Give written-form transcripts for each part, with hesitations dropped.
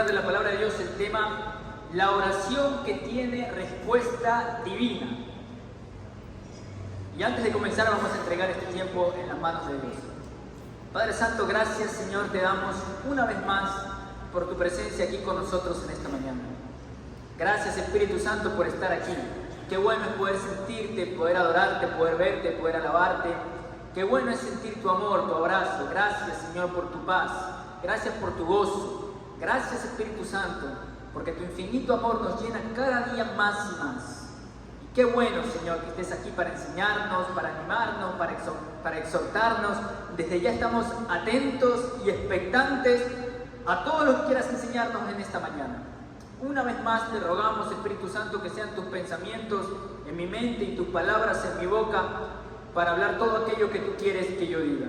considerar de la palabra de Dios el tema la oración que tiene respuesta divina. Y antes de comenzar vamos a entregar este tiempo en las manos de Dios. Padre Santo, gracias Señor, te damos una vez más por tu presencia aquí con nosotros en esta mañana. Gracias Espíritu Santo por estar aquí. Qué bueno es poder sentirte, poder adorarte, poder verte, poder alabarte. Qué bueno es sentir tu amor, tu abrazo. Gracias Señor por tu paz. Gracias por tu gozo. Gracias Espíritu Santo, porque tu infinito amor nos llena cada día más y más. Y qué bueno Señor que estés aquí para enseñarnos, para animarnos, para exhortarnos. Desde ya estamos atentos y expectantes a todo lo que quieras enseñarnos en esta mañana. Una vez más te rogamos, Espíritu Santo, que sean tus pensamientos en mi mente y tus palabras en mi boca para hablar todo aquello que tú quieres que yo diga.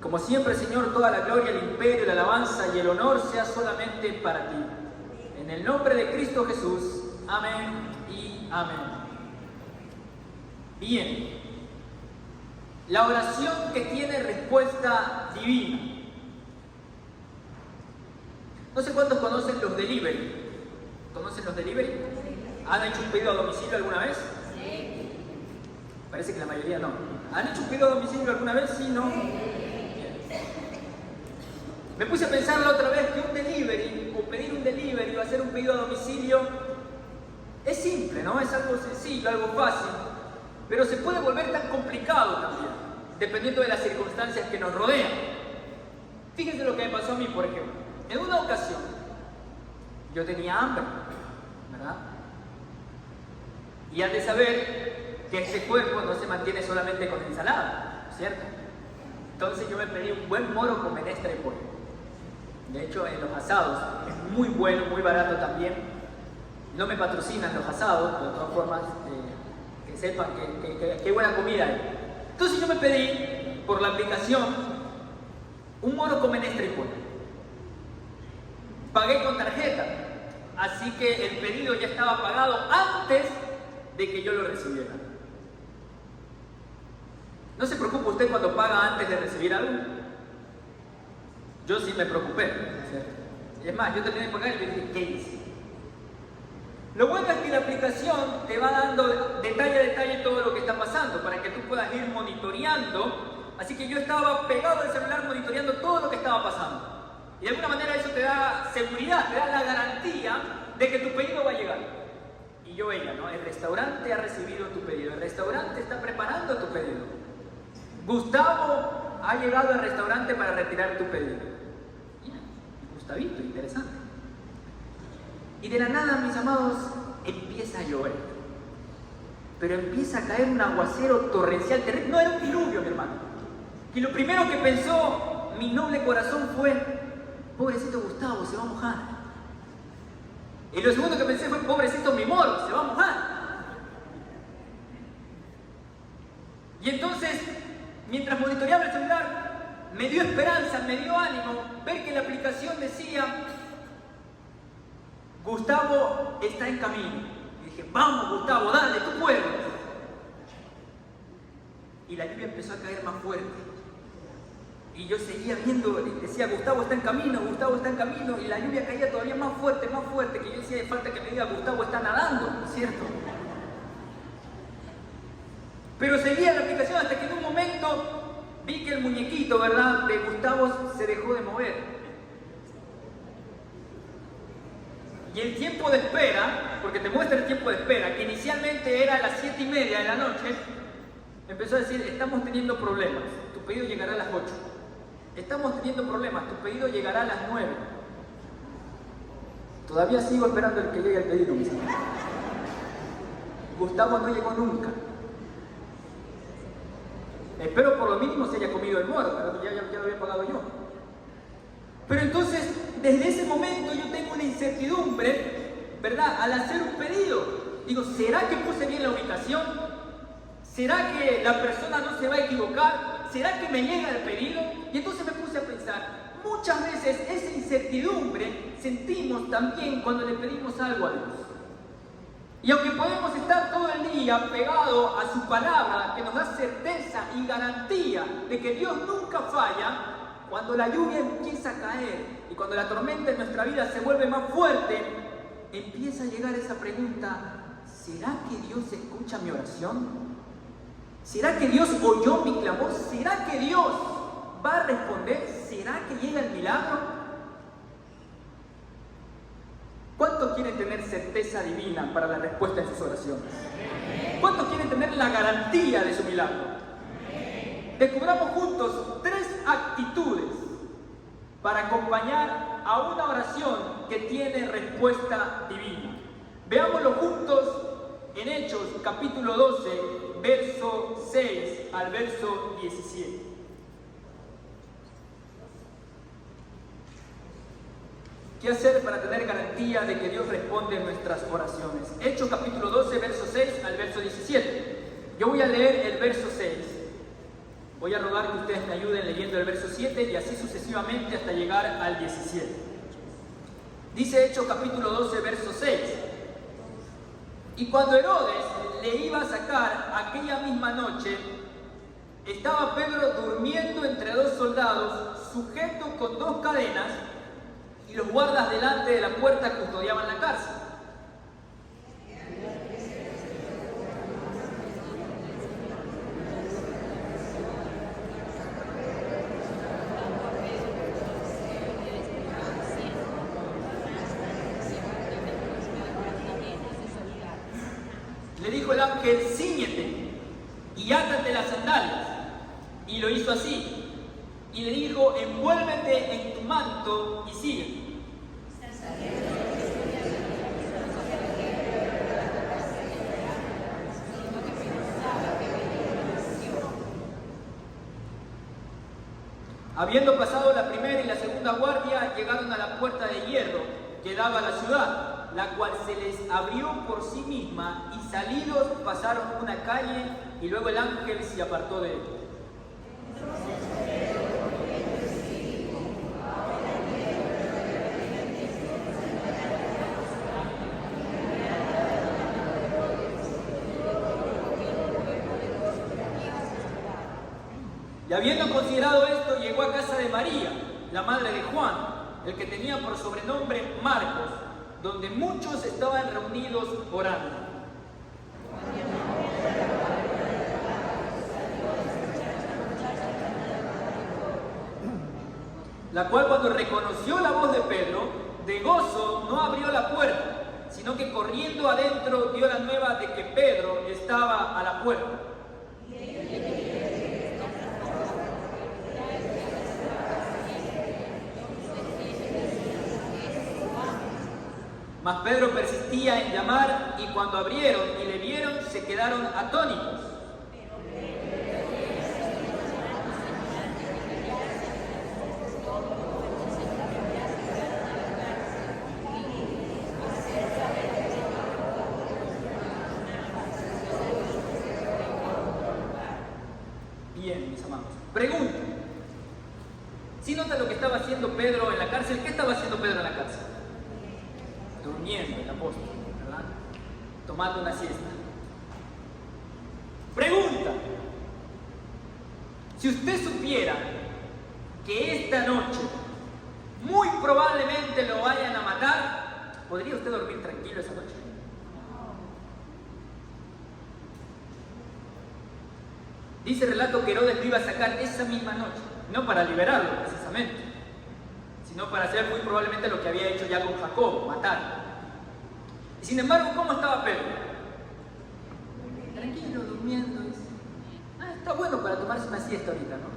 Como siempre, Señor, toda la gloria, el imperio, la alabanza y el honor sea solamente para ti. En el nombre de Cristo Jesús. Amén y amén. Bien. La oración que tiene respuesta divina. No sé cuántos conocen los delivery. ¿Conocen los delivery? ¿Han hecho un pedido a domicilio alguna vez? Sí. Parece que la mayoría no. ¿Han hecho un pedido a domicilio alguna vez? Sí, no. Me puse a pensar la otra vez que un delivery, o pedir un delivery, o hacer un pedido a domicilio, es simple, ¿no? Es algo sencillo, algo fácil, pero se puede volver tan complicado también, dependiendo de las circunstancias que nos rodean. Fíjense lo que me pasó a mí, por ejemplo. En una ocasión, yo tenía hambre, ¿verdad? Y han de saber que este cuerpo no se mantiene solamente con ensalada, ¿cierto? Entonces yo me pedí un buen moro con menestra y pollo. De hecho, en los asados es muy bueno, muy barato también. No me patrocinan los asados, pero de todas formas que sepan que buena comida hay. Entonces yo me pedí por la aplicación un moro con menestra y pollo. Pagué con tarjeta, así que el pedido ya estaba pagado antes de que yo lo recibiera. ¿No se preocupa usted cuando paga antes de recibir algo? Yo sí me preocupé, ¿cierto? Y es más, yo terminé de pagar y yo dije, ¿qué hice? Lo bueno es que la aplicación te va dando detalle a detalle todo lo que está pasando para que tú puedas ir monitoreando. Así que yo estaba pegado al celular monitoreando todo lo que estaba pasando. Y de alguna manera eso te da seguridad, te da la garantía de que tu pedido va a llegar. Y yo veía, ¿no? El restaurante ha recibido tu pedido, el restaurante está preparando tu pedido. Gustavo ha llegado al restaurante para retirar tu pedido. Mira, Gustavito, interesante. Y de la nada, mis amados, empieza a llover. Pero empieza a caer un aguacero torrencial terrible. No era un diluvio, mi hermano. Y lo primero que pensó mi noble corazón fue: pobrecito Gustavo, se va a mojar. Y lo segundo que pensé fue: pobrecito mi moro, se va a mojar. Y entonces, mientras monitoreaba el celular, me dio esperanza, me dio ánimo ver que la aplicación decía: Gustavo está en camino. Y dije: vamos Gustavo, dale, tú puedes. Y la lluvia empezó a caer más fuerte. Y yo seguía viendo, decía: Gustavo está en camino, Gustavo está en camino. Y la lluvia caía todavía más fuerte, que yo decía: de falta que me diga Gustavo está nadando, ¿cierto? Pero seguía la aplicación hasta que en un momento vi que el muñequito, ¿verdad?, de Gustavo se dejó de mover. Y el tiempo de espera, porque te muestra el tiempo de espera, que inicialmente era a las 7:30 de la noche, empezó a decir: estamos teniendo problemas, tu pedido llegará a las 8. Estamos teniendo problemas, tu pedido llegará a las 9. Todavía sigo esperando el que llegue el pedido, mis amigos. Gustavo no llegó nunca. Espero por lo mínimo se haya comido el moro, pero ya lo había pagado yo. Pero entonces, desde ese momento yo tengo una incertidumbre, ¿verdad?, al hacer un pedido. Digo: ¿será que puse bien la ubicación? ¿Será que la persona no se va a equivocar? ¿Será que me llega el pedido? Y entonces me puse a pensar, muchas veces esa incertidumbre sentimos también cuando le pedimos algo a Dios. Y aunque podemos estar todo el día pegados a su palabra, que nos da certeza y garantía de que Dios nunca falla, cuando la lluvia empieza a caer y cuando la tormenta en nuestra vida se vuelve más fuerte, empieza a llegar esa pregunta: ¿será que Dios escucha mi oración? ¿Será que Dios oyó mi clamor? ¿Será que Dios va a responder? ¿Será que llega el milagro? ¿Cuántos quieren tener certeza divina para la respuesta en sus oraciones? ¿Cuántos quieren tener la garantía de su milagro? Descubramos juntos 3 actitudes para acompañar a una oración que tiene respuesta divina. Veámoslo juntos en Hechos capítulo 12, verso 6 al verso 17. ¿Qué hacer para tener garantía de que Dios responde en nuestras oraciones? Hechos capítulo 12, verso 6 al verso 17. Yo voy a leer el verso 6. Voy a rogar que ustedes me ayuden leyendo el verso 7 y así sucesivamente hasta llegar al 17. Dice Hechos capítulo 12, verso 6. Y cuando Herodes le iba a sacar aquella misma noche, estaba Pedro durmiendo entre 2 soldados, sujeto con 2 cadenas, y los guardas delante de la puerta custodiaban la cárcel. Le dijo el ángel: cíñete y átate las sandalias. Y lo hizo así. Y le dijo: envuélvete en tu manto y sigue. Habiendo pasado la primera y la segunda guardia, llegaron a la puerta de hierro que daba a la ciudad, la cual se les abrió por sí misma, y salidos pasaron una calle, y luego el ángel se apartó de él. Y habiendo considerado esto, llegó a casa de María, la madre de Juan, el que tenía por sobrenombre Marcos, donde muchos estaban reunidos orando. La cual, cuando reconoció la voz de Pedro, de gozo no abrió la puerta, sino que corriendo adentro dio la nueva de que Pedro estaba a la puerta. Mas Pedro persistía en llamar, y cuando abrieron y le vieron, se quedaron atónitos. Bien, mis amados. Pregunta. ¿Sí nota lo que estaba haciendo Pedro en la cárcel? ¿Qué estaba haciendo Pedro en la cárcel? Durmiendo, el apóstol, ¿verdad? Tomando una siesta. Pregunta: si usted supiera que esta noche muy probablemente lo vayan a matar, ¿podría usted dormir tranquilo esa noche? Dice el relato que Herodes lo iba a sacar esa misma noche, no para liberarlo precisamente, sino para hacer muy probablemente lo que había hecho ya con Jacob, matar. Y sin embargo, ¿cómo estaba Pedro? Tranquilo, durmiendo. Dice: está bueno para tomarse una siesta ahorita, ¿no?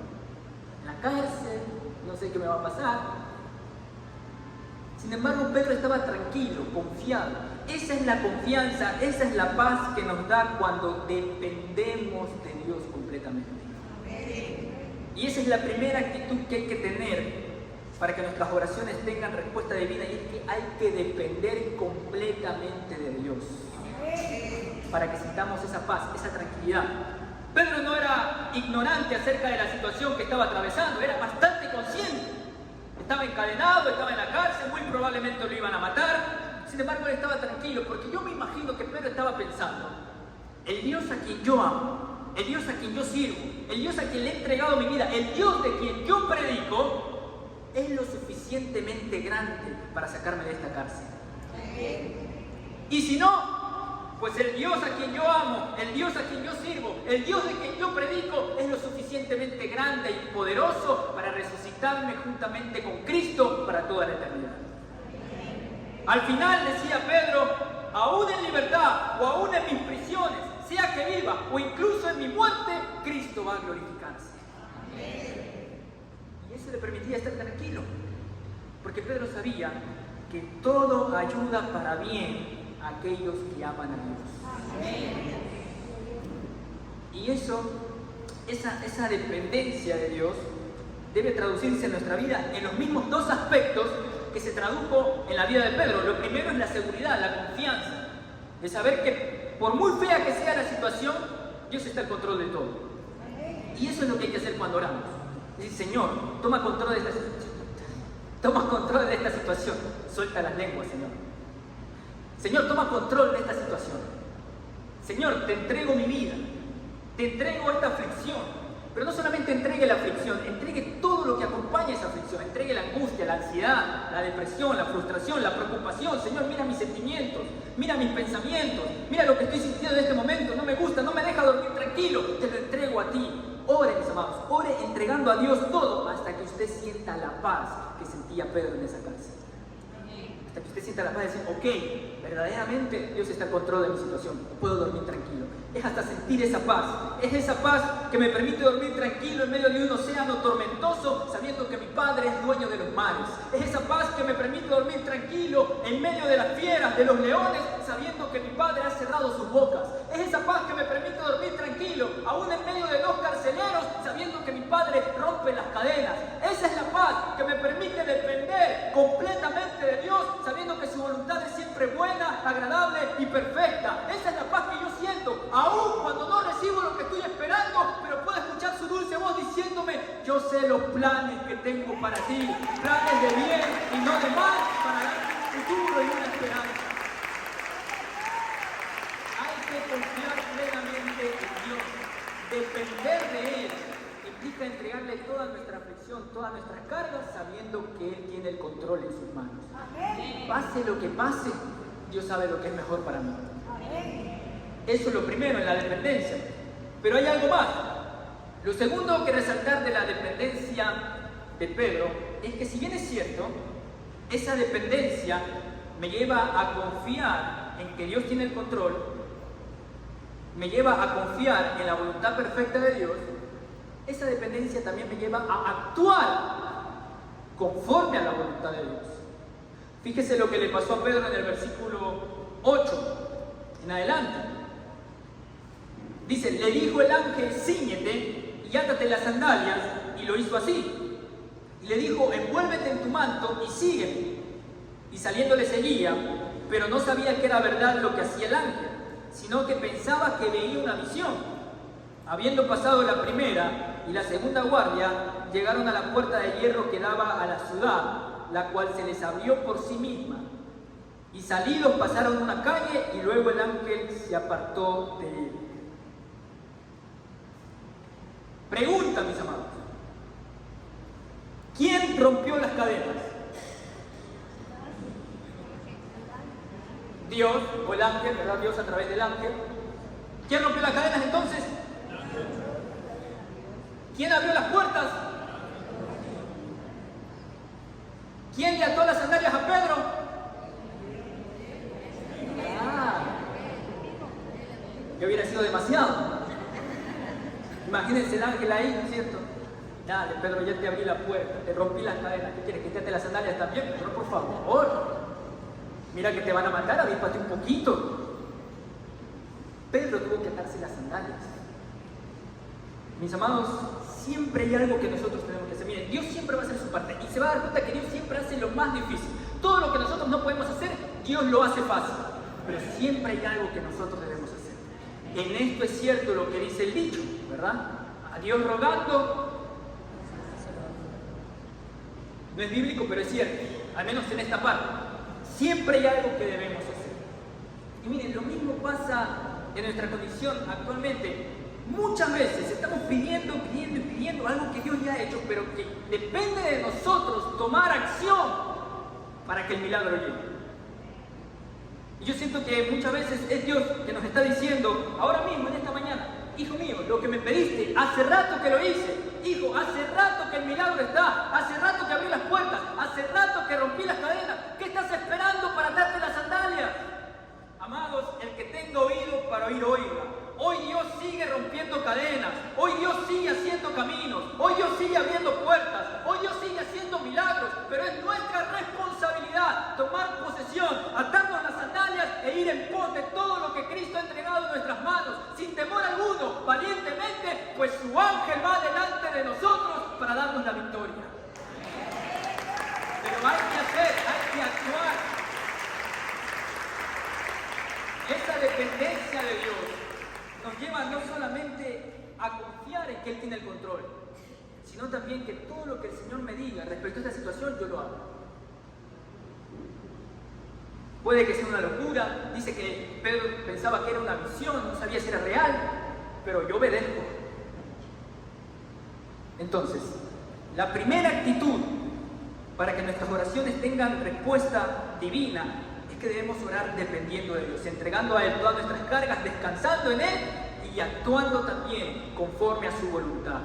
En la cárcel, no sé qué me va a pasar. Sin embargo, Pedro estaba tranquilo, confiado. Esa es la confianza, esa es la paz que nos da cuando dependemos de Dios completamente. Y esa es la primera actitud que hay que tener para que nuestras oraciones tengan respuesta divina, y es que hay que depender completamente de Dios para que sintamos esa paz, esa tranquilidad. Pedro no era ignorante acerca de la situación que estaba atravesando, era bastante consciente. Estaba encadenado, estaba en la cárcel, muy probablemente lo iban a matar. Sin embargo, él estaba tranquilo, porque yo me imagino que Pedro estaba pensando: el Dios a quien yo amo, el Dios a quien yo sirvo, el Dios a quien le he entregado mi vida, el Dios de quien yo predico, es lo suficientemente grande para sacarme de esta cárcel. Y si no, pues el Dios a quien yo amo, el Dios a quien yo sirvo, el Dios de quien yo predico es lo suficientemente grande y poderoso para resucitarme juntamente con Cristo para toda la eternidad. Al final decía Pedro, aún en libertad o aún en mis prisiones, sea que viva o incluso en mi muerte, Cristo va a glorificarse. Y eso le permitía estar tranquilo, porque Pedro sabía que todo ayuda para bien a aquellos que aman a Dios. Y esa dependencia de Dios debe traducirse en nuestra vida en los mismos dos aspectos que se tradujo en la vida de Pedro. Lo primero es la seguridad, la confianza, de saber que por muy fea que sea la situación, Dios está al control de todo. Y eso es lo que hay que hacer cuando oramos. Es decir, Señor, toma control de esta situación. Toma control de esta situación. Suelta las lenguas, Señor. Señor, toma control de esta situación. Señor, te entrego mi vida. Te entrego esta aflicción. Pero no solamente entregue la aflicción, entregue todo lo que acompaña esa aflicción. Entregue la angustia, la ansiedad, la depresión, la frustración, la preocupación. Señor, mira mis sentimientos, mira mis pensamientos, mira lo que estoy sintiendo en este momento. No me gusta, no me deja dormir tranquilo. Te lo entrego a ti. Ore, mis amados, ore entregando a Dios todo hasta que usted sienta la paz que sentía Pedro en esa cárcel. Hasta que usted sienta la paz de decir, ok, verdaderamente Dios está al control de mi situación, puedo dormir tranquilo. Es hasta sentir esa paz, es esa paz que me permite dormir tranquilo en medio de un océano tormentoso, sabiendo que mi Padre es dueño de los mares. Es esa paz que me permite dormir tranquilo en medio de las fieras, de los leones, sabiendo que mi Padre ha cerrado sus bocas. Es esa paz que me permite dormir tranquilo, aún en medio de dos carceleros, sabiendo que mi Padre rompe las cadenas. Esa es la paz que me permite depender completamente de Dios, sabiendo que su voluntad es siempre buena, agradable y perfecta. Esa es la paz que yo siento, aún cuando no recibo lo que estoy esperando, pero puedo escuchar su dulce voz diciéndome, yo sé los planes que tengo para ti, planes de bien y no de mal, para darte un futuro y una esperanza. Hay que confiar plenamente en Dios, depender de Él, implica entregarle toda nuestra aflicción, todas nuestras cargas, sabiendo que Él tiene el control en sus manos. Pase lo que pase, Dios sabe lo que es mejor para mí. Eso es lo primero en la dependencia. Pero hay algo más. Lo segundo que resaltar de la dependencia de Pedro es que, si bien es cierto, esa dependencia me lleva a confiar en que Dios tiene el control, me lleva a confiar en la voluntad perfecta de Dios, esa dependencia también me lleva a actuar conforme a la voluntad de Dios. Fíjese lo que le pasó a Pedro en el versículo 8 en adelante. Dice, le dijo el ángel, cíñete y átate las sandalias, y lo hizo así. Y le dijo, envuélvete en tu manto y sígueme. Y saliendo le seguía, pero no sabía que era verdad lo que hacía el ángel, sino que pensaba que veía una visión. Habiendo pasado la primera y la segunda guardia, llegaron a la puerta de hierro que daba a la ciudad, la cual se les abrió por sí misma. Y salidos pasaron una calle, y luego el ángel se apartó de él. Pregunta, mis amados, ¿quién rompió las cadenas? Dios o el ángel, ¿verdad? Dios a través del ángel. ¿Quién rompió las cadenas entonces? ¿Quién abrió las puertas? ¿Quién le ató las sandalias a Pedro? Que hubiera sido demasiado. Imagínense el ángel ahí, ¿no es cierto? Dale, Pedro, ya te abrí la puerta, te rompí las cadenas. ¿Qué quieres? ¿Que te ate las sandalias también? Pedro, por favor. Mira que te van a matar, avíspate un poquito. Pedro tuvo que atarse las sandalias. Mis amados, siempre hay algo que nosotros tenemos que hacer. Miren, Dios siempre va a hacer su parte y se va a dar cuenta que Dios siempre hace lo más difícil. Todo lo que nosotros no podemos hacer, Dios lo hace fácil. Pero siempre hay algo que nosotros debemos hacer. En esto es cierto lo que dice el dicho, ¿verdad? A Dios rogando. No es bíblico, pero es cierto. Al menos en esta parte. Siempre hay algo que debemos hacer. Y miren, lo mismo pasa en nuestra condición actualmente. Muchas veces estamos pidiendo algo que Dios ya ha hecho, pero que depende de nosotros tomar acción para que el milagro llegue. Y yo siento que muchas veces es Dios que nos está diciendo, ahora mismo, en esta mañana, hijo mío, lo que me pediste, hace rato que lo hice. Hijo, hace rato que el milagro está. Hace rato que abrí las puertas. Hace rato que rompí las cadenas. ¿Qué estás esperando para darte las sandalias? Amados, el que tenga oído para oír, oiga. Hoy Dios sigue rompiendo cadenas. Hoy Dios sigue haciendo caminos. Hoy Dios sigue abriendo puertas. Hoy Dios sigue haciendo milagros. Pero es nuestra responsabilidad tomar posesión, atarnos las sandalias e ir en pos de todo lo que Cristo ha entregado en nuestras manos, sin temor alguno, valientemente, pues su ángel va delante de nosotros para darnos la victoria. Pero hay que hacer, hay que actuar. Esa dependencia de Dios nos lleva no solamente a confiar en que Él tiene el control, sino también que todo lo que el Señor me diga respecto a esta situación, yo lo hago. Puede que sea una locura, dice que Pedro pensaba que era una visión, no sabía si era real, pero yo obedezco. Entonces, la primera actitud para que nuestras oraciones tengan respuesta divina es que debemos orar dependiendo de Dios, entregando a Él todas nuestras cargas, descansando en Él y actuando también conforme a su voluntad.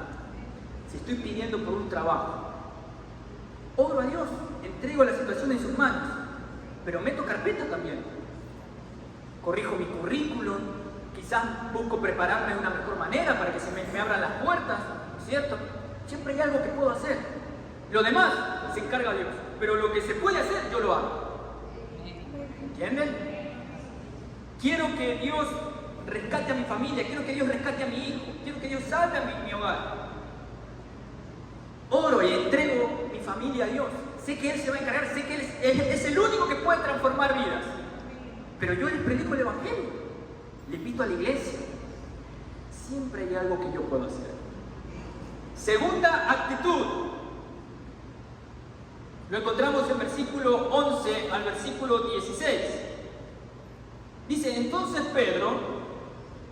Si estoy pidiendo por un trabajo, oro a Dios, entrego la situación en sus manos, pero meto carpeta también. Corrijo mi currículum, quizás busco prepararme de una mejor manera para que se me abran las puertas, ¿cierto? Siempre hay algo que puedo hacer. Lo demás se encarga Dios, pero lo que se puede hacer, yo lo hago. ¿Entienden? Quiero que Dios rescate a mi familia, quiero que Dios rescate a mi hijo, quiero que Dios salve a mi hogar. Oro y entrego mi familia a Dios. Sé que Él se va a encargar, sé que Él es el único que puede transformar vidas. Pero yo les predico el Evangelio, les invito a la iglesia. Siempre hay algo que yo puedo hacer. Segunda actitud. Lo encontramos en versículo 11 al versículo 16. Dice, entonces Pedro,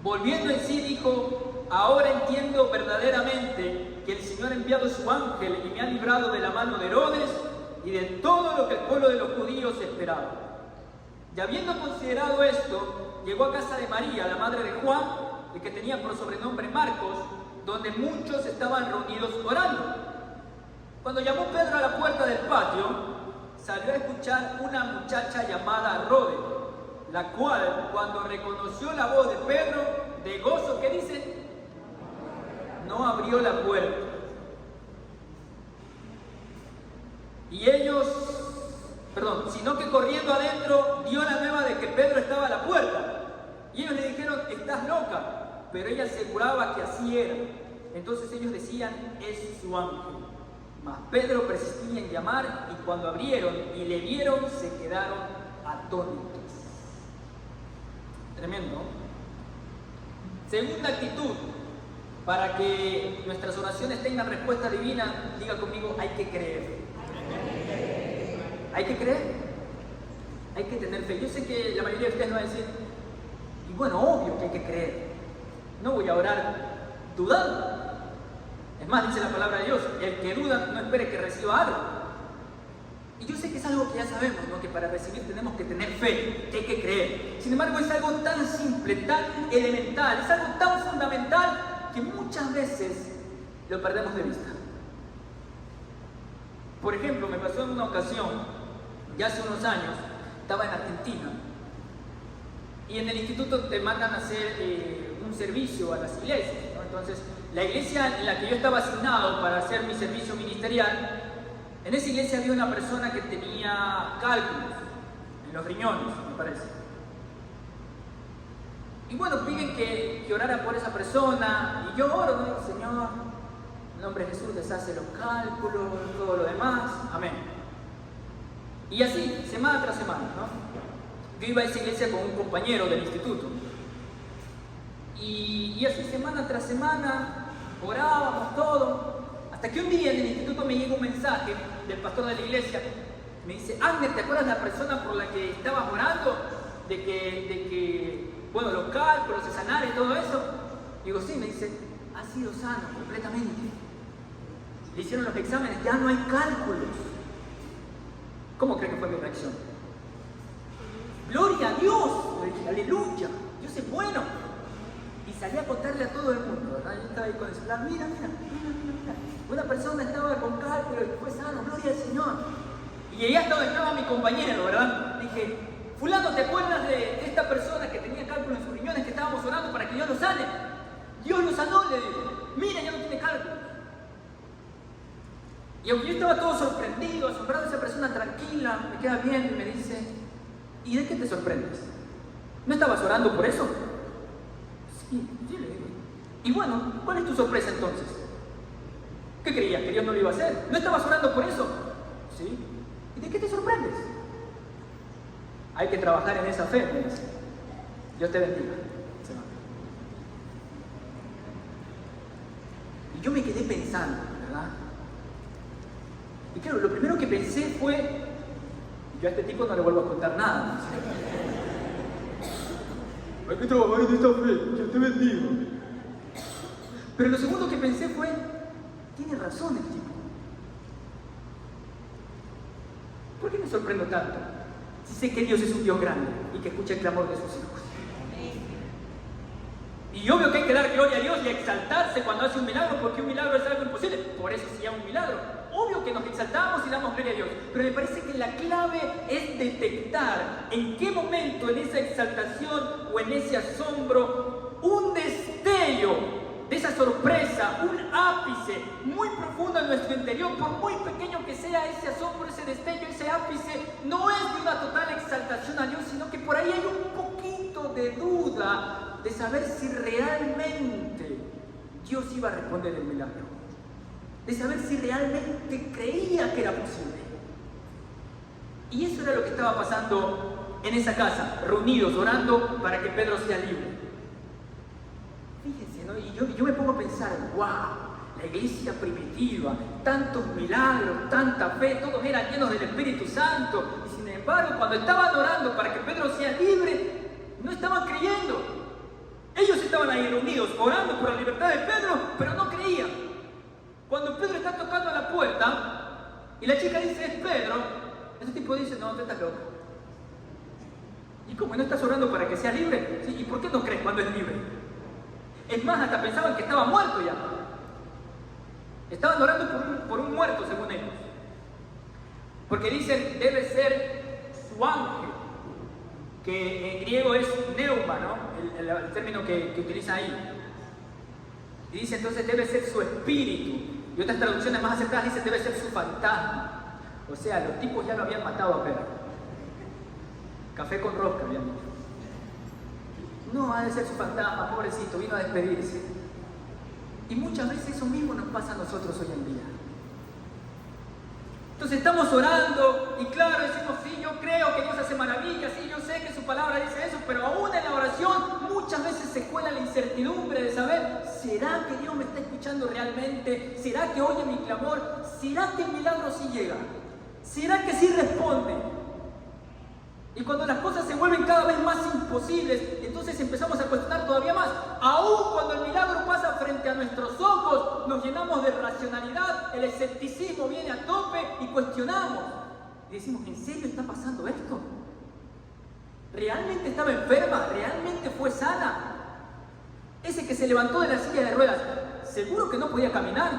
volviendo en sí, dijo, ahora entiendo verdaderamente que el Señor ha enviado su ángel y me ha librado de la mano de Herodes y de todo lo que el pueblo de los judíos esperaba. Y habiendo considerado esto, llegó a casa de María, la madre de Juan, el que tenía por sobrenombre Marcos, donde muchos estaban reunidos orando. Cuando llamó Pedro a la puerta del patio, salió a escuchar una muchacha llamada Rode, la cual, cuando reconoció la voz de Pedro, de gozo, ¿qué dice? No abrió la puerta. Sino que corriendo adentro dio la nueva de que Pedro estaba a la puerta. Y ellos le dijeron, estás loca. Pero ella aseguraba que así era. Entonces ellos decían, es su ángel. Mas Pedro persistía en llamar, y cuando abrieron y le vieron, se quedaron atónitos. Tremendo. Segunda actitud, para que nuestras oraciones tengan respuesta divina, diga conmigo, hay que creer. Hay que creer. Hay que tener fe. Yo sé que la mayoría de ustedes van a decir, y bueno, obvio que hay que creer. No voy a orar dudando. Es más, dice la palabra de Dios, el que duda no espere que reciba algo. Y yo sé que es algo que ya sabemos, ¿no? Que para recibir tenemos que tener fe, que hay que creer. Sin embargo, es algo tan simple, tan elemental, es algo tan fundamental que muchas veces lo perdemos de vista. Por ejemplo, me pasó en una ocasión, ya hace unos años, estaba en Argentina, y en el instituto te mandan a hacer un servicio a las iglesias, ¿no? Entonces, la iglesia en la que yo estaba asignado para hacer mi servicio ministerial, en esa iglesia había una persona que tenía cálculos en los riñones, me parece. Y bueno, piden que orara por esa persona, y yo oro, ¿no? Señor, en nombre de Jesús deshace los cálculos, todo lo demás, amén. Y así, semana tras semana, ¿no? Yo iba a esa iglesia con un compañero del instituto. Y así semana tras semana orábamos todo, hasta que un día en el instituto me llegó un mensaje del pastor de la iglesia. Me dice, Agnes, ¿te acuerdas de la persona por la que estabas orando? De que bueno, los cálculos, de sanar y todo eso. Digo, sí, me dice, ha sido sano completamente. Le hicieron los exámenes, ya no hay cálculos. ¿Cómo cree que fue mi reacción? ¡Gloria a Dios! Le dije, ¡aleluya! Dios es bueno. Y salí a contarle a todo el mundo, ¿verdad? Yo estaba ahí con el celular, mira. Una persona estaba con cálculos y fue sano, gloria al Señor. Y llegué hasta donde estaba mi compañero, ¿verdad? Dije, fulano, ¿te acuerdas de esta persona que tenía cálculos en sus riñones que estábamos orando para que Dios lo sane? Dios lo sanó, le digo. Mira, ya no tiene cálculos. Y aunque yo estaba todo sorprendido, asombrado, esa persona tranquila, me queda viendo y me dice, ¿y de qué te sorprendes? ¿No estabas orando por eso? Sí, le digo. Y bueno, ¿cuál es tu sorpresa entonces? ¿Qué creías? ¿Que Dios no lo iba a hacer? ¿No estabas orando por eso? Sí. ¿Y de qué te sorprendes? Hay que trabajar en esa fe, me dice. Dios te bendiga. Y yo me quedé pensando, ¿verdad? Y claro, lo primero que pensé fue, yo a este tipo no le vuelvo a contar nada. Hay que trabajar en esta fe, Dios te bendiga. Pero lo segundo que pensé fue, tiene razón el tipo. ¿Por qué me sorprendo tanto? Si sé que Dios es un Dios grande y que escucha el clamor de sus hijos. Y obvio que hay que dar gloria a Dios y exaltarse cuando hace un milagro, porque un milagro es algo imposible. Por eso se llama un milagro. Obvio que nos exaltamos y damos gloria a Dios. Pero me parece que la clave es detectar en qué momento en esa exaltación o en ese asombro, un destello de esa sorpresa, un ápice muy profundo en nuestro interior, por muy pequeño que sea ese asombro, ese destello, ese ápice, no es de una total exaltación a Dios, sino que por ahí hay un poquito de duda de saber si realmente Dios iba a responder el milagro, de saber si realmente creía que era posible. Y eso era lo que estaba pasando en esa casa, reunidos, orando para que Pedro sea libre. Fíjense, ¿no? Y yo me pongo a pensar, wow, la iglesia primitiva, tantos milagros, tanta fe, todos eran llenos del Espíritu Santo, y sin embargo, cuando estaban orando para que Pedro sea libre, no estaban creyendo. Ellos estaban ahí reunidos, orando por la libertad de Pedro, pero no creían. Cuando Pedro está tocando la puerta, y la chica dice, es Pedro, ese tipo dice, no, tú estás loco. ¿Y cómo? ¿No estás orando para que sea libre? ¿Sí? ¿Y por qué no crees cuando es libre? Es más, hasta pensaban que estaba muerto ya. Estaban orando por un muerto, según ellos. Porque dicen, debe ser su ángel, que en griego es neuma, ¿no? El término que utiliza ahí. Y dice, entonces debe ser su espíritu. Y otras traducciones más acertadas dicen, debe ser su fantasma. O sea, los tipos ya lo habían matado a Pedro. Café con rosca, habían dicho. No, ha de ser su fantasma, pobrecito, vino a despedirse. Y muchas veces eso mismo nos pasa a nosotros hoy en día. Entonces estamos orando y claro, decimos, sí, yo creo que Dios hace maravillas, sí, yo sé que su palabra dice eso, pero aún en la oración muchas veces se cuela la incertidumbre de saber, ¿será que Dios me está escuchando realmente? ¿Será que oye mi clamor? ¿Será que el milagro sí llega? ¿Será que sí responde? Y cuando las cosas se vuelven cada vez más imposibles, entonces empezamos a cuestionar todavía más. Aún cuando el milagro pasa frente a nuestros ojos, nos llenamos de racionalidad, el escepticismo viene a tope y cuestionamos. Y decimos, ¿en serio está pasando esto? ¿Realmente estaba enferma? ¿Realmente fue sana? Ese que se levantó de la silla de ruedas, ¿seguro que no podía caminar?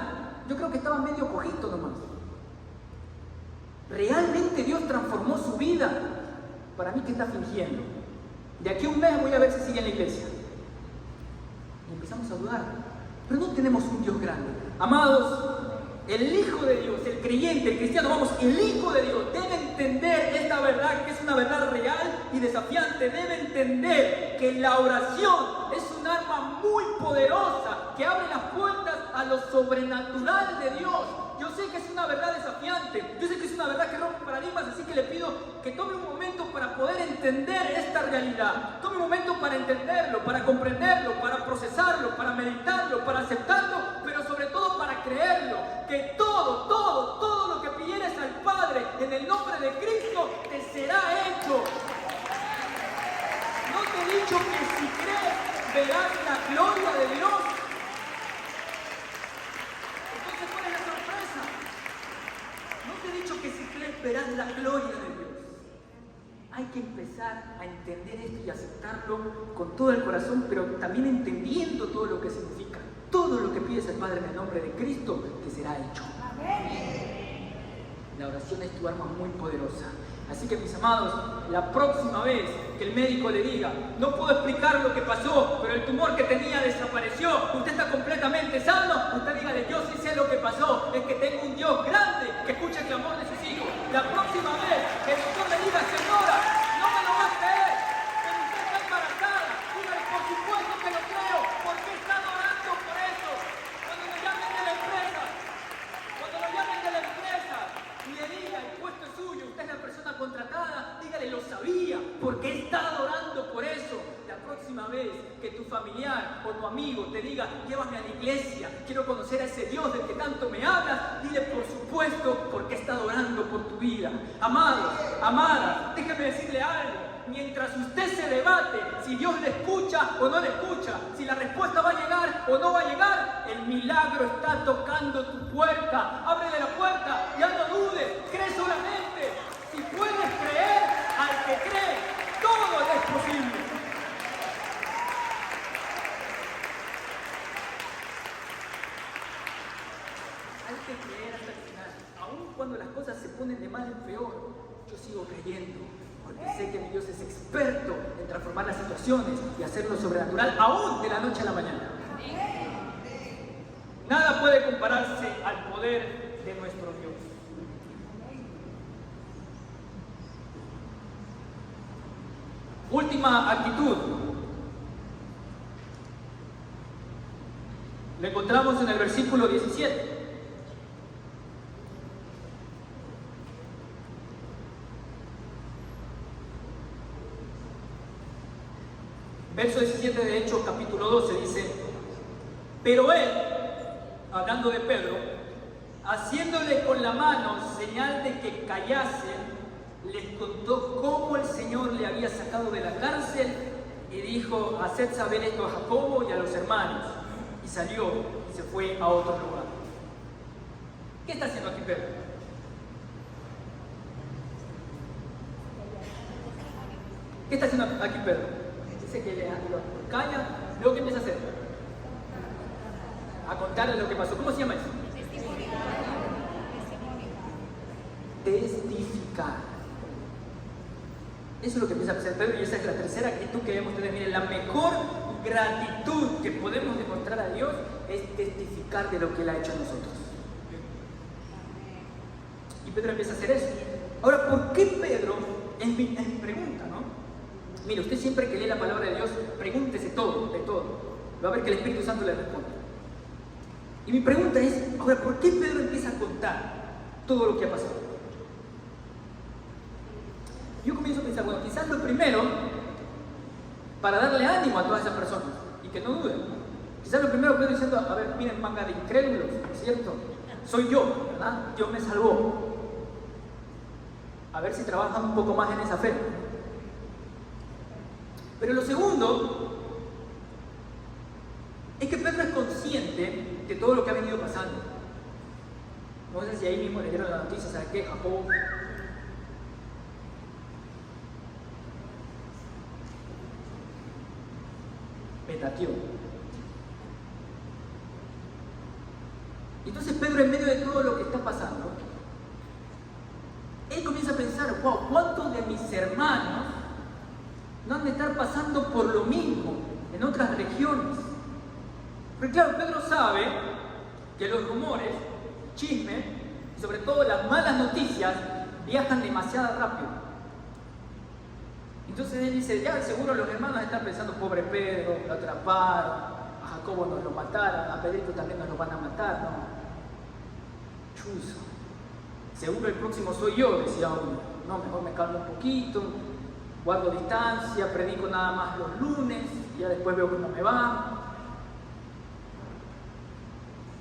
Yo creo que estaba medio cojito nomás. ¿Realmente Dios transformó su vida? Para mí que está fingiendo. De aquí a un mes voy a ver si sigue en la iglesia. Y empezamos a dudar. Pero no tenemos un Dios grande. Amados, el Hijo de Dios, el creyente, el cristiano, vamos, el Hijo de Dios debe entender esta verdad, que es una verdad real y desafiante. Debe entender que la oración es un arma muy poderosa que abre las puertas a lo sobrenatural de Dios. Yo sé que es una verdad desafiante, yo sé que es una verdad que rompe paradigmas, así que le pido que tome un momento para poder entender esta realidad. Tome un momento para entenderlo, para comprenderlo, para procesarlo, para meditarlo, para aceptarlo, pero sobre todo para creerlo. Que todo lo que pidieres al Padre en el nombre de Cristo te será hecho. No te he dicho que si crees verás la gloria de Dios. Entonces, ¿cuál es la sorpresa? No te he dicho que si crees verás la gloria de Dios. Hay que empezar a entender esto y aceptarlo con todo el corazón, pero también entendiendo todo lo que significa. Todo lo que pides al Padre en el nombre de Cristo, te será hecho. La oración es tu arma muy poderosa. Así que, mis amados, la próxima vez que el médico le diga, no puedo explicar lo que pasó, pero el tumor que tenía desapareció, usted está completamente sano, usted dígale, yo sí sé lo que pasó, es que tengo un Dios grande que escucha el clamor de sus hijos. La próxima vez que el doctor le diga, señora, no me lo va a creer, pero usted está embarazada, dígale, por supuesto que lo creo, porque he estado orando por eso. Cuando lo llamen de la empresa, y le diga, el puesto es suyo, usted es la persona contratada, dígale, lo sabía, porque he estado orando por eso. La próxima vez que tu familiar o tu amigo te diga, llévame a la iglesia, quiero conocer a ese Dios del que tanto me hablas, dile, por supuesto, porque he estado orando por tu vida. Amados, amadas, déjeme decirle algo. Mientras usted se debate si Dios le escucha o no le escucha, si la respuesta va a llegar o no va a llegar, el milagro está tocando tu puerta. Ábrele la puerta, ya no dudes, cree solamente. Si puedes creer, al que cree, todo le es posible. Hay que creer hasta el final. Aun cuando las cosas se ponen de mal en peor, yo sigo creyendo. Porque sé que mi Dios es experto en transformar las situaciones y hacerlo sobrenatural, aún de la noche a la mañana. Nada puede compararse al poder de nuestro Dios. Última actitud. Lo encontramos en el versículo 17. Verso 17 de Hechos, capítulo 12, dice, pero él, hablando de Pedro, haciéndole con la mano señal de que callasen, les contó cómo el Señor le había sacado de la cárcel y dijo, haced saber esto a Jacobo y a los hermanos. Y salió y se fue a otro lugar. ¿Qué está haciendo aquí Pedro? ¿Qué está haciendo aquí Pedro? Dice que le calla, luego ¿qué empieza a hacer? A contarle lo que pasó. ¿Cómo se llama eso? Testificar. Eso es lo que empieza a hacer Pedro y esa es la tercera actitud que debemos tener. Miren, la mejor gratitud que podemos demostrar a Dios es testificar de lo que Él ha hecho a nosotros. Y Pedro empieza a hacer eso. Ahora, ¿por qué Pedro? Es mi pregunta, ¿no? Mire, usted siempre que lee la palabra de Dios, pregúntese todo, de todo. Va a ver que el Espíritu Santo le responde. Y mi pregunta es, ahora, ¿por qué Pedro empieza a contar todo lo que ha pasado? Yo comienzo a pensar, bueno, quizás lo primero, para darle ánimo a todas esas personas, y que no duden, ¿no? Quizás lo primero Pedro diciendo, a ver, miren, manga de incrédulos, ¿cierto? Soy yo, ¿verdad? Dios me salvó. A ver si trabajan un poco más en esa fe. Pero lo segundo es que Pedro es consciente de todo lo que ha venido pasando. No sé si ahí mismo le dieron la noticia, ¿sabes qué? Jacobo petateó. Entonces Pedro, en medio de todo lo que está pasando, él comienza a pensar, wow, ¿cuántos de mis hermanos no han de estar pasando por lo mismo en otras regiones? Porque claro, Pedro sabe que los rumores, chismes y sobre todo las malas noticias viajan demasiado rápido. Entonces él dice, ya seguro los hermanos están pensando, pobre Pedro, lo atraparon, a Jacobo nos lo mataron, a Pedrito también nos lo van a matar, ¿no? Chuzo. Seguro el próximo soy yo, decía uno. No, mejor me calmo un poquito, guardo distancia, predico nada más los lunes, y ya después veo cómo me va.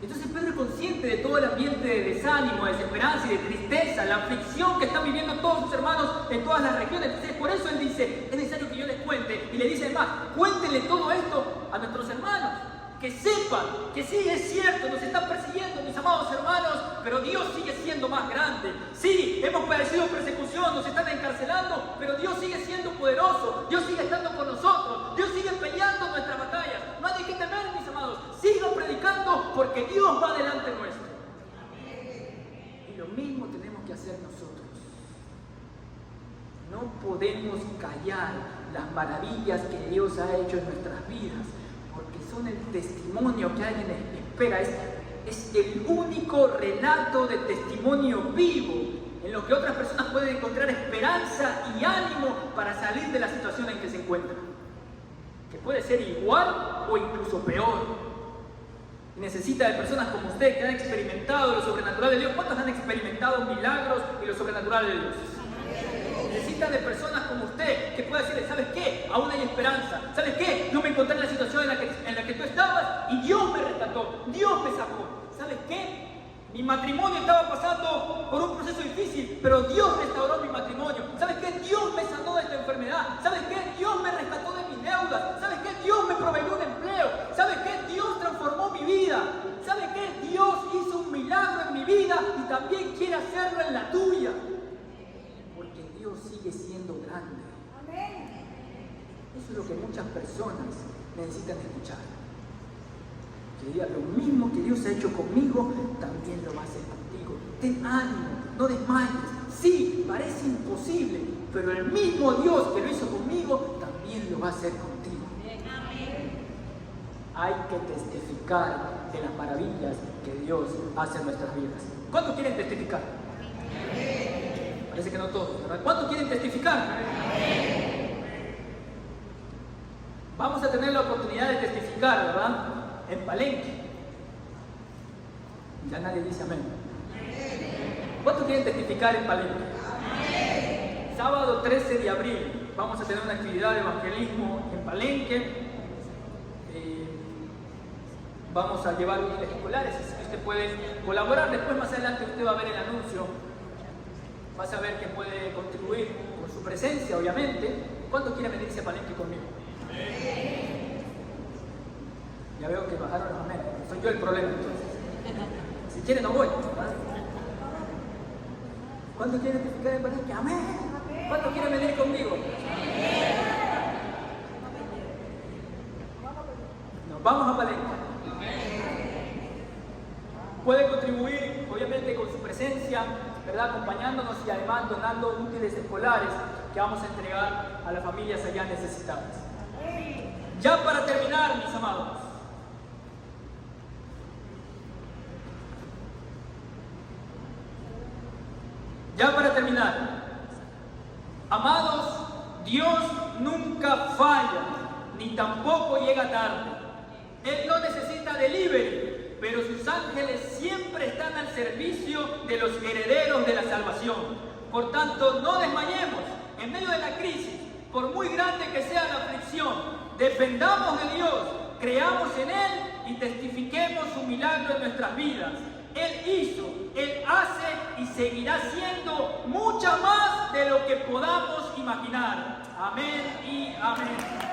Entonces Pedro es consciente de todo el ambiente de desánimo, de desesperanza y de tristeza, la aflicción que están viviendo todos sus hermanos en todas las regiones. Entonces por eso él dice, es necesario que yo les cuente, y le dice además, cuéntenle todo esto a nuestros hermanos, que sepan que sí, es cierto, nos están persiguiendo, mis amados hermanos, pero Dios sigue siendo más grande. Sí, hemos padecido persecución, nos están encarcelando, pero Dios sigue siendo poderoso, Dios sigue estando con nosotros, Dios sigue peleando nuestras batallas. No hay que temer, mis amados, sigan predicando porque Dios va delante nuestro. Y lo mismo tenemos que hacer nosotros. No podemos callar las maravillas que Dios ha hecho en nuestras vidas, porque son el testimonio que alguien espera. Es el único relato de testimonio vivo en lo que otras personas pueden encontrar esperanza y ánimo para salir de la situación en que se encuentran, que puede ser igual o incluso peor. Necesita de personas como usted que han experimentado lo sobrenatural de Dios. ¿Cuántos han experimentado milagros y lo sobrenatural de Dios? Necesita de personas como usted que pueda decirle, ¿sabes qué? Aún hay esperanza. ¿Sabes qué? Yo me encontré en la situación en la que tú estabas y Dios me rescató, Dios me sacó. ¿Sabes qué? Mi matrimonio estaba pasando por un proceso difícil, pero Dios restauró mi matrimonio. ¿Sabes qué? Dios me sanó de esta enfermedad. ¿Sabes qué? Dios me rescató de mis deudas. ¿Sabes qué? Dios me proveyó un empleo. ¿Sabes qué? Dios transformó mi vida. ¿Sabes qué? Dios hizo un milagro en mi vida y también quiere hacerlo en la tuya. Porque Dios sigue siendo grande. Eso es lo que muchas personas necesitan escuchar. Que diga, lo mismo que Dios ha hecho conmigo, también lo va a hacer contigo. Ten ánimo, no desmayes. Sí, parece imposible, pero el mismo Dios que lo hizo conmigo, también lo va a hacer contigo. Hay que testificar de las maravillas que Dios hace en nuestras vidas. ¿Cuántos quieren testificar? Parece que no todos, ¿verdad? ¿Cuántos quieren testificar? Vamos a tener la oportunidad de testificar, ¿verdad? En Palenque. Ya nadie dice amén. ¿Cuántos quieren testificar en Palenque? Sábado 13 de abril vamos a tener una actividad de evangelismo en Palenque. Vamos a llevar útiles escolares, así que usted puede colaborar. Después, más adelante, usted va a ver el anuncio. Va a saber que puede contribuir con su presencia, obviamente. ¿Cuántos quieren venirse a Palenque conmigo? Ya veo que bajaron los amén. Soy yo el problema, entonces. Si quieren, no voy. ¿Verdad? ¿Cuántos quieren testificar en Palenque? Amén. ¿Cuántos quieren venir conmigo? Nos vamos a Palenque. Puede contribuir, obviamente, con su presencia, ¿verdad? Acompañándonos y además donando útiles escolares que vamos a entregar a las familias allá necesitadas. Ya para terminar, mis amados, amados, Dios nunca falla, ni tampoco llega tarde. Él no necesita delivery, pero sus ángeles siempre están al servicio de los herederos de la salvación. Por tanto, no desmayemos en medio de la crisis, por muy grande que sea la aflicción. Dependamos de Dios, creamos en Él y testifiquemos su milagro en nuestras vidas. Él hizo, Él hace y seguirá siendo mucho más de lo que podamos imaginar. Amén y amén.